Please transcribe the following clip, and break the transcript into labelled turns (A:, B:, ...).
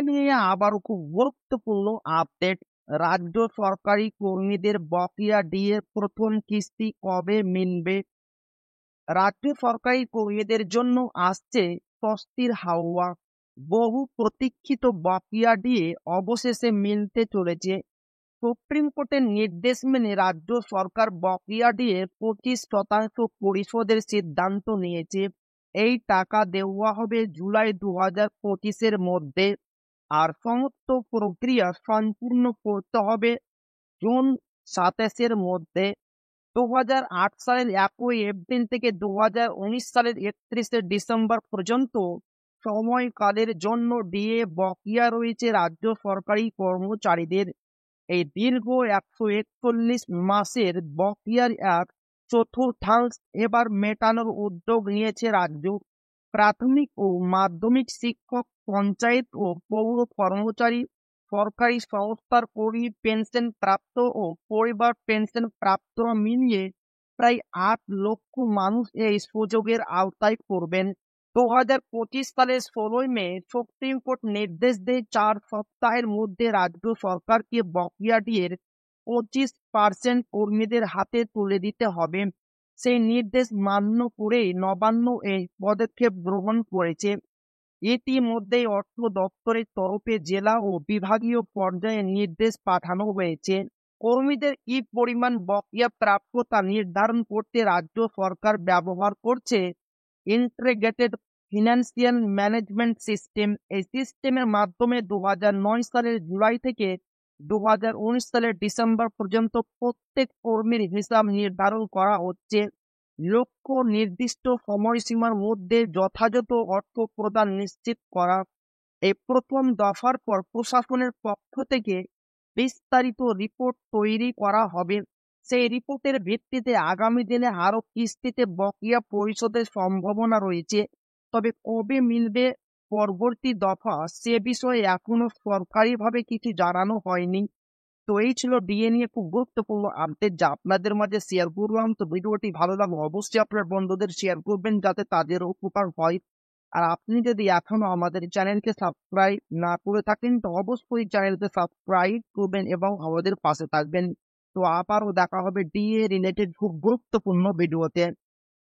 A: নিয়ে আবারও খুব গুরুত্বপূর্ণ আপডেট। রাজ্য সরকারি কর্মীদের বকেয়া ডিএর প্রথম কিস্তি কবে মিলবে? রাজ্য সরকারি কর্মীদের জন্য আসছে স্বস্তির হাওয়া। বহু প্রতীক্ষিত বকেয়া ডিএ অবশেষে মিলতে চলেছে। সুপ্রিম কোর্টের নির্দেশ মেনে রাজ্য সরকার বকেয়া ডিএ 25% পরিশোধের সিদ্ধান্ত নিয়েছে। এই টাকা দেওয়া হবে জুলাই 2025-এর মধ্যে, আর সমস্ত প্রক্রিয়া সম্পূর্ণ করতে হবে জুন 27-এর মধ্যে। 2008 সালের 1 এপ্রিল থেকে 2019 সালের 31 ডিসেম্বর পর্যন্ত সময়কালের জন্য ডিএ বকেয়া রয়েছে রাজ্য সরকারি কর্মচারীদের। এই দীর্ঘ 141 মাসের বকেয়ার এক চতুর্থাংশ এবার মেটানোর উদ্যোগ নিয়েছে রাজ্য। প্রাথমিক ও মাধ্যমিক শিক্ষক, পঞ্চায়েত ও পৌর কর্মচারী, সরকারি সংস্থার কর্মী, পেনশন প্রাপ্ত ও পরিবার পেনশন প্রাপ্তরা মিলিয়ে প্রায় 8 লক্ষ মানুষ এই সুযোগের আওতায় পড়বেন। 2025 সালের 16 মে সুপ্রিম কোর্ট নির্দেশ দেয় 4 সপ্তাহের মধ্যে রাজ্য সরকারকে বকেয়া ডিএর 25% কর্মীদের হাতে তুলে দিতে হবে। সেই নির্দেশ মান্য করেই নবান্ন এই পদক্ষেপ গ্রহণ করেছে। ইতিমধ্যেই অর্থ দপ্তরের তরফে জেলা ও বিভাগীয় পর্যায়ে নির্দেশ পাঠানো হয়েছে। কর্মীদের কি পরিমাণ বকেয়া প্রাপ্য তা নির্ধারণ করতে রাজ্য সরকার ব্যবহার করছে ইন্টিগ্রেটেড ফিনান্সিয়াল ম্যানেজমেন্ট সিস্টেম। এই সিস্টেমের মাধ্যমে 2009 সালের জুলাই থেকে 2019 সালের ডিসেম্বর পর্যন্ত প্রত্যেক কর্মীর হিসাব নির্ধারণ করা হচ্ছে। লক্ষ্য নির্দিষ্ট সময়সীমার মধ্যে যথাযথ অর্থ প্রদান নিশ্চিত করা। এই প্রথম দফার পর প্রশাসনের পক্ষ থেকে বিস্তারিত রিপোর্ট তৈরি করা হবে। সেই রিপোর্টের ভিত্তিতে আগামী দিনে আরো কিস্তিতে বকেয়া পরিশোধের সম্ভাবনা রয়েছে। তবে কবে মিলবে পরবর্তী দফা সে বিষয়ে এখনো সরকারিভাবে কিছু জানানো হয়নি। তো এই ছিল ডিএ নিয়ে খুব গুরুত্বপূর্ণ আপডেট যা আপনাদের মাঝে শেয়ার করলাম। তো ভিডিওটি ভালো লাগলে অবশ্যই আপনার বন্ধুদের শেয়ার করবেন যাতে তাদের উপকার হয়। আর আপনি যদি এখনো আমাদের চ্যানেলকে সাবস্ক্রাইব না করে থাকেন তো অবশ্যই চ্যানেলকে সাবস্ক্রাইব করবেন এবং আমাদের পাশে থাকবেন। তো আবারও দেখা হবে ডিএ রিলেটেড খুব গুরুত্বপূর্ণ ভিডিওতে।